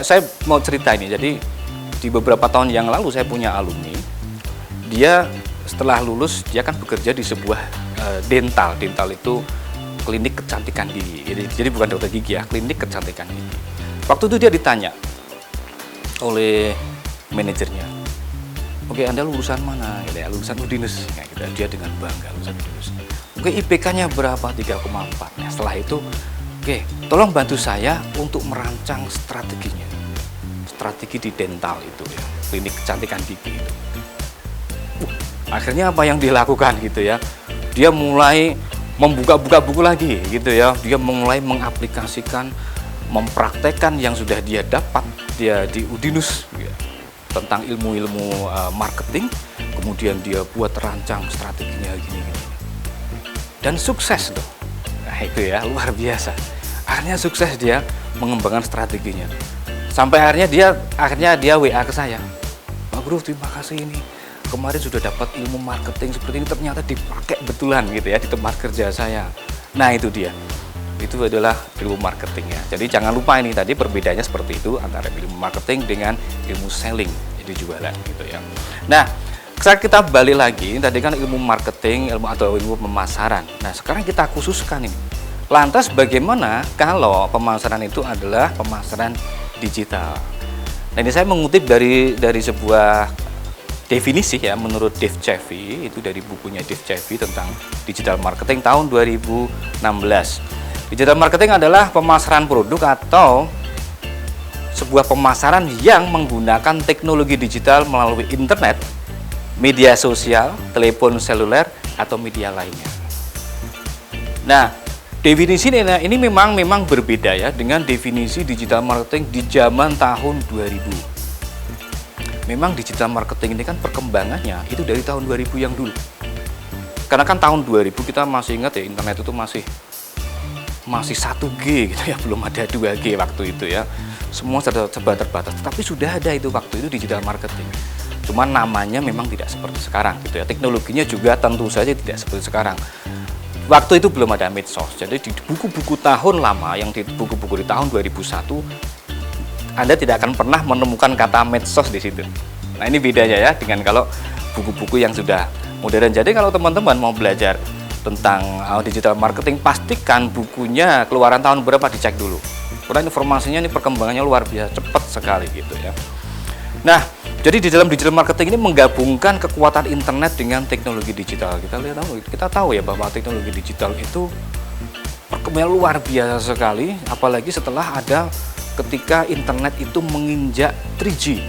saya mau cerita ini. Jadi di beberapa tahun yang lalu saya punya alumni, dia setelah lulus dia kan bekerja di sebuah dental itu klinik kecantikan gigi. Jadi bukan dokter gigi ya, klinik kecantikan gigi. Waktu itu dia ditanya oleh manajernya, oke, Anda lulusan mana? Ya, lulusan Udinus. Nah, gitu. Dia dengan bangga lulusan Udinus. Oke, IPK-nya berapa? 3,4. Nah, setelah itu, oke, tolong bantu saya untuk merancang strateginya. Strategi di dental itu ya, klinik kecantikan gigi itu. Akhirnya apa yang dilakukan gitu ya? Dia mulai membuka-buka buku lagi gitu ya. Dia mulai mengaplikasikan, mempraktekkan yang sudah dia dapat dia di Udinus ya, tentang ilmu-ilmu marketing. Kemudian dia buat rancang strateginya gini-gini. Dan sukses loh. Nah itu ya, luar biasa. Akhirnya sukses dia mengembangkan strateginya. Sampai akhirnya dia WA ke saya. Pak Bro, terima kasih ini. Kemarin sudah dapat ilmu marketing seperti ini, ternyata dipakai betulan gitu ya di tempat kerja saya. Nah itu dia. Itu adalah ilmu marketing ya. Jadi jangan lupa ini tadi perbedaannya seperti itu antara ilmu marketing dengan ilmu selling, jadi jualan gitu ya. Nah, saat kita balik lagi, tadi kan ilmu marketing, ilmu pemasaran. Nah, sekarang kita khususkan ini. Lantas bagaimana kalau pemasaran itu adalah pemasaran digital? Nah, ini saya mengutip dari sebuah definisi ya, menurut Dave Chevy, itu dari bukunya Dave Chevy tentang digital marketing tahun 2016. Digital marketing adalah pemasaran produk atau sebuah pemasaran yang menggunakan teknologi digital melalui internet, media sosial, telepon seluler, atau media lainnya. Nah, definisi ini memang berbeda ya dengan definisi digital marketing di zaman tahun 2000. Memang digital marketing ini kan perkembangannya itu dari tahun 2000 yang dulu. Karena kan tahun 2000 kita masih ingat ya, internet itu masih 1G gitu ya, belum ada 2G waktu itu ya. Semua serba terbatas, tapi sudah ada itu waktu itu digital marketing. Cuman namanya memang tidak seperti sekarang gitu ya. Teknologinya juga tentu saja tidak seperti sekarang. Waktu itu belum ada medsos. Jadi di buku-buku tahun lama, yang di buku-buku di tahun 2001, Anda tidak akan pernah menemukan kata medsos di situ. Nah, ini bedanya ya dengan kalau buku-buku yang sudah modern. Jadi kalau teman-teman mau belajar tentang digital marketing, pastikan bukunya keluaran tahun berapa dicek dulu. Karena informasinya ini perkembangannya luar biasa cepat sekali gitu ya. Nah, jadi di dalam digital marketing ini menggabungkan kekuatan internet dengan teknologi digital. Kita tahu ya bahwa teknologi digital itu perkembangannya luar biasa sekali, apalagi setelah ada ketika internet itu menginjak 3G.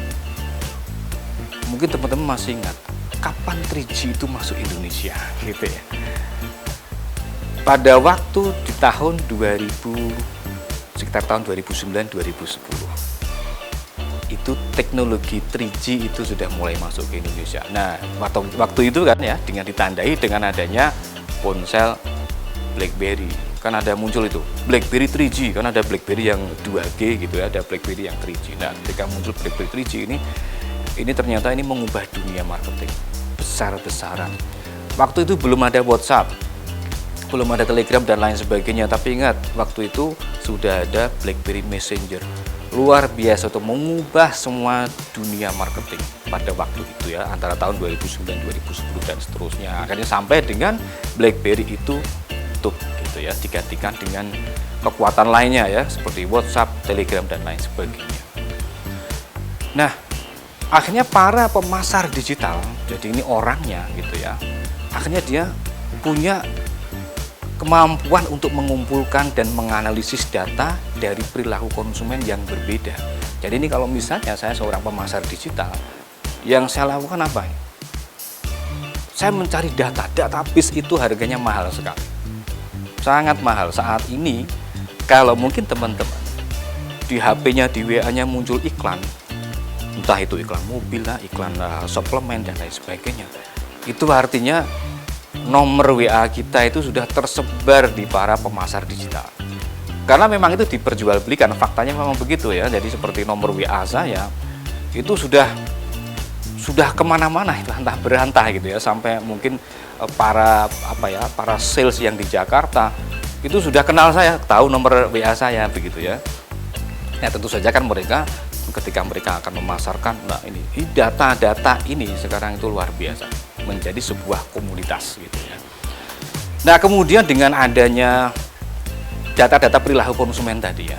Mungkin teman-teman masih ingat kapan 3G itu masuk Indonesia gitu ya. Pada waktu di tahun 2000, sekitar tahun 2009-2010, itu teknologi 3G itu sudah mulai masuk ke Indonesia. Nah, waktu itu kan ya, dengan ditandai dengan adanya ponsel BlackBerry. Kan ada muncul itu BlackBerry 3G, kan ada BlackBerry yang 2G gitu ya, ada BlackBerry yang 3G. Nah, ketika muncul BlackBerry 3G ini ternyata ini mengubah dunia marketing besar-besaran. Waktu itu belum ada WhatsApp, belum ada Telegram dan lain sebagainya, tapi ingat waktu itu sudah ada BlackBerry Messenger. Luar biasa untuk mengubah semua dunia marketing pada waktu itu ya, antara tahun 2009, 2010 dan seterusnya. Akhirnya sampai dengan BlackBerry itu tutup gitu ya, digantikan dengan kekuatan lainnya ya, seperti WhatsApp, Telegram dan lain sebagainya. Nah, akhirnya para pemasar digital, jadi ini orangnya gitu ya, akhirnya dia punya kemampuan untuk mengumpulkan dan menganalisis data dari perilaku konsumen yang berbeda. Jadi ini kalau misalnya saya seorang pemasar digital, yang saya lakukan apa? Saya mencari data, database itu harganya mahal sekali. Sangat mahal. Saat ini kalau mungkin teman-teman di HP-nya, di WA-nya muncul iklan, entah itu iklan mobil lah, iklan suplemen dan lain sebagainya, itu artinya nomor WA kita itu sudah tersebar di para pemasar digital. Karena memang itu diperjualbelikan, faktanya memang begitu ya. Jadi seperti nomor WA saya itu sudah kemana-mana, itu antah berantah gitu ya, sampai mungkin para sales yang di Jakarta itu sudah kenal saya, tahu nomor WA saya begitu ya. Nah, tentu saja kan mereka ketika mereka akan memasarkan. Nah, ini data-data ini sekarang itu luar biasa, menjadi sebuah komunitas gitu ya. Nah, kemudian dengan adanya data-data perilaku konsumen tadi ya,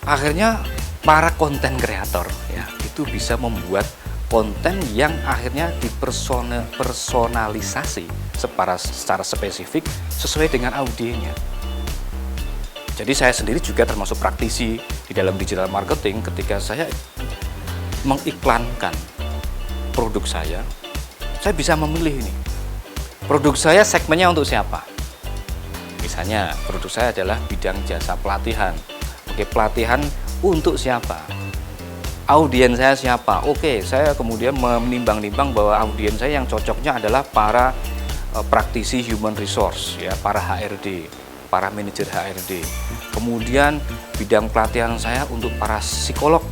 akhirnya para konten kreator ya itu bisa membuat konten yang akhirnya dipersonalisasi secara spesifik sesuai dengan audiennya. Jadi saya sendiri juga termasuk praktisi di dalam digital marketing. Ketika saya mengiklankan produk saya bisa memilih ini. Produk saya segmennya untuk siapa? Misalnya produk saya adalah bidang jasa pelatihan. Oke, pelatihan untuk siapa? Audiens saya siapa? Oke, saya kemudian menimbang-nimbang bahwa audiens saya yang cocoknya adalah para praktisi human resource, ya, para HRD, para manajer HRD. Kemudian bidang pelatihan saya untuk para psikolog,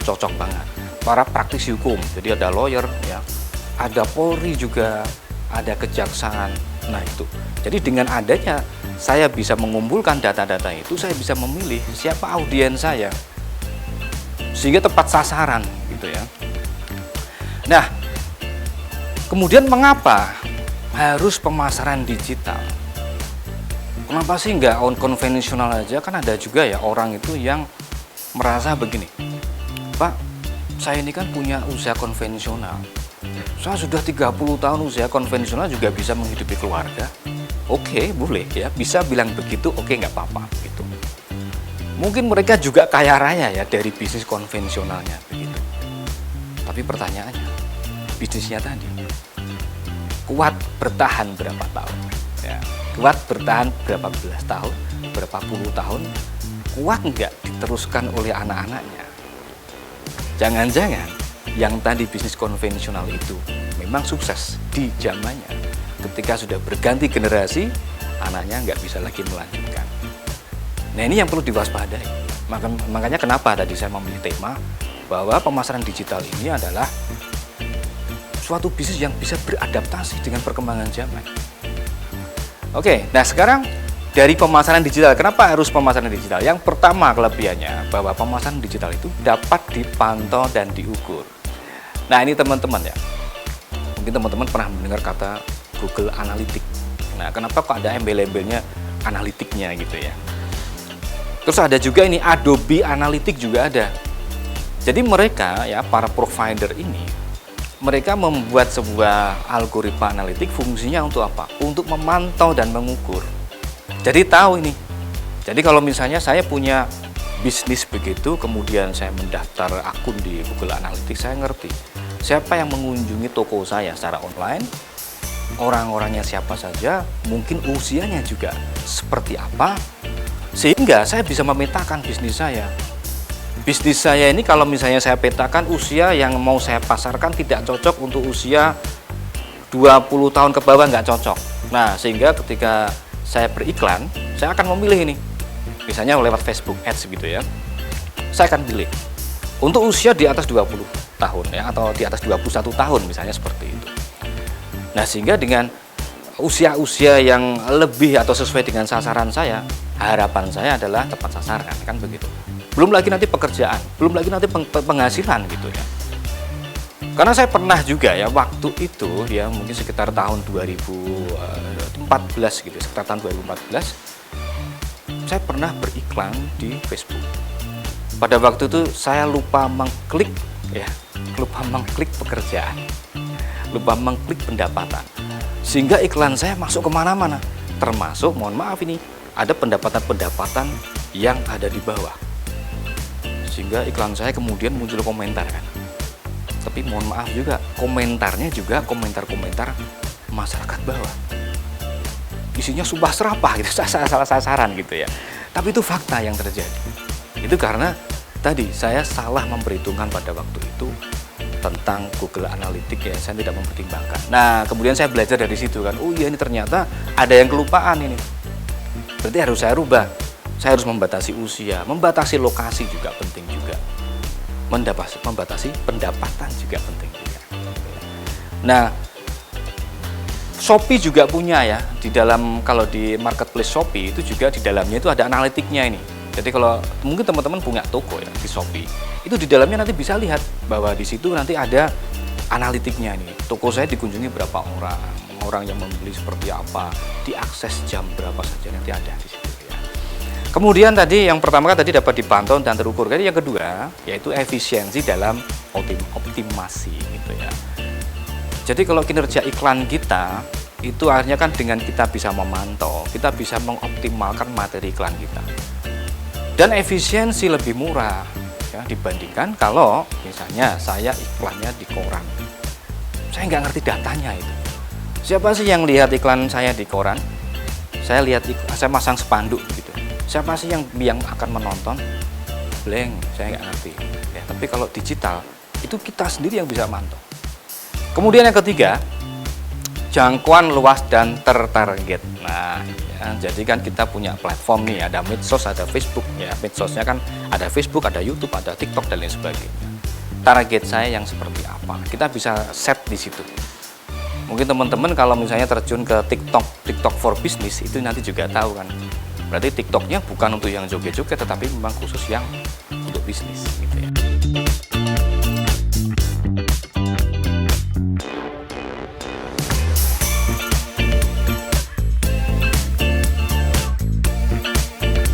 cocok banget. Para praktisi hukum, jadi ada lawyer, ya, ada Polri juga, ada kejaksaan. Nah itu. Jadi dengan adanya saya bisa mengumpulkan data-data itu, saya bisa memilih siapa audiens saya, sehingga tepat sasaran, gitu ya. Nah, kemudian mengapa harus pemasaran digital? Kenapa sih nggak konvensional aja? Kan ada juga ya orang itu yang merasa begini, Pak, saya ini kan punya usaha konvensional. Saya sudah 30 tahun usaha konvensional juga bisa menghidupi keluarga. Oke, boleh ya, bisa bilang begitu, oke, nggak apa-apa gitu. Mungkin mereka juga kaya raya ya dari bisnis konvensionalnya begitu. Tapi pertanyaannya, bisnisnya tadi kuat bertahan berapa tahun? Ya, kuat bertahan berapa belas tahun, berapa puluh tahun, kuat nggak diteruskan oleh anak-anaknya? Jangan-jangan yang tadi bisnis konvensional itu memang sukses di zamannya, ketika sudah berganti generasi, anaknya nggak bisa lagi melanjutkan. Nah ini yang perlu diwaspadai. Makanya kenapa tadi saya memilih tema bahwa pemasaran digital ini adalah suatu bisnis yang bisa beradaptasi dengan perkembangan zaman. Oke, nah sekarang dari pemasaran digital, kenapa harus pemasaran digital? Yang pertama kelebihannya bahwa pemasaran digital itu dapat dipantau dan diukur. Nah ini teman-teman ya, mungkin teman-teman pernah mendengar kata Google Analytics. Nah kenapa kok ada embel-embelnya analitiknya gitu ya? Terus ada juga ini Adobe Analytics juga ada. Jadi mereka ya, para provider ini, mereka membuat sebuah algoritma analitik, fungsinya untuk apa? Untuk memantau dan mengukur. Jadi tahu ini. Jadi kalau misalnya saya punya bisnis begitu, kemudian saya mendaftar akun di Google Analytics, saya ngerti siapa yang mengunjungi toko saya secara online, orang-orangnya siapa saja, mungkin usianya juga seperti apa, sehingga saya bisa memetakan bisnis saya. Bisnis saya ini kalau misalnya saya petakan usia yang mau saya pasarkan tidak cocok untuk usia 20 tahun ke bawah, nggak cocok. Nah, sehingga ketika saya beriklan, saya akan memilih ini. Misalnya lewat Facebook Ads gitu ya. Saya akan pilih untuk usia di atas 20 tahun ya, atau di atas 21 tahun misalnya seperti itu. Nah, sehingga dengan usia-usia yang lebih atau sesuai dengan sasaran saya, harapan saya adalah tepat sasaran, kan begitu. Belum lagi nanti pekerjaan, belum lagi nanti penghasilan gitu ya. Karena saya pernah juga ya waktu itu ya mungkin sekitar tahun 2014 gitu, sekitar tahun 2014 saya pernah beriklan di Facebook. Pada waktu itu saya lupa mengklik pekerjaan, lupa mengklik pendapatan, sehingga iklan saya masuk kemana-mana, termasuk mohon maaf ini ada pendapatan-pendapatan yang ada di bawah. Sehingga iklan saya kemudian muncul komentar kan. Tapi mohon maaf juga, komentarnya juga komentar-komentar masyarakat bawah. Isinya sumpah serapah gitu, salah sasaran gitu ya. Tapi itu fakta yang terjadi. Itu karena tadi saya salah memperhitungkan pada waktu itu tentang Google Analytics ya, saya tidak mempertimbangkan. Nah, kemudian saya belajar dari situ kan. Oh iya, ini ternyata ada yang kelupaan ini. Berarti harus saya rubah. Saya harus membatasi usia, membatasi lokasi juga penting juga. Membatasi pendapatan juga penting juga. Nah, Shopee juga punya ya, di dalam kalau di marketplace Shopee itu juga di dalamnya itu ada analitiknya ini. Jadi kalau mungkin teman-teman punya toko ya di Shopee, itu di dalamnya nanti bisa lihat bahwa di situ nanti ada analitiknya nih. Toko saya dikunjungi berapa orang yang membeli seperti apa, diakses jam berapa saja nanti ada di situ ya. Kemudian tadi yang pertama kan tadi dapat dipantau dan terukur. Jadi yang kedua yaitu efisiensi dalam optimasi gitu ya. Jadi kalau kinerja iklan kita itu akhirnya kan dengan kita bisa memantau, kita bisa mengoptimalkan materi iklan kita. Dan efisiensi lebih murah ya, dibandingkan kalau misalnya saya iklannya di koran. Saya nggak ngerti datanya itu. Siapa sih yang lihat iklan saya di koran? Saya lihat, saya masang spanduk gitu. Siapa sih yang akan menonton? Blank, saya nggak ngerti. Ya, tapi kalau digital itu kita sendiri yang bisa mantau. Kemudian yang ketiga, jangkauan luas dan tertarget. Nah, ya, jadi kan kita punya platform nih, ada medsos, ada Facebook. Ya, medsosnya kan ada Facebook, ada YouTube, ada TikTok dan lain sebagainya. Target saya yang seperti apa? Kita bisa set di situ. Mungkin teman-teman kalau misalnya terjun ke TikTok for Business itu nanti juga tahu kan. Berarti TikToknya bukan untuk yang joget-joget, tetapi memang khusus yang untuk bisnis gitu ya.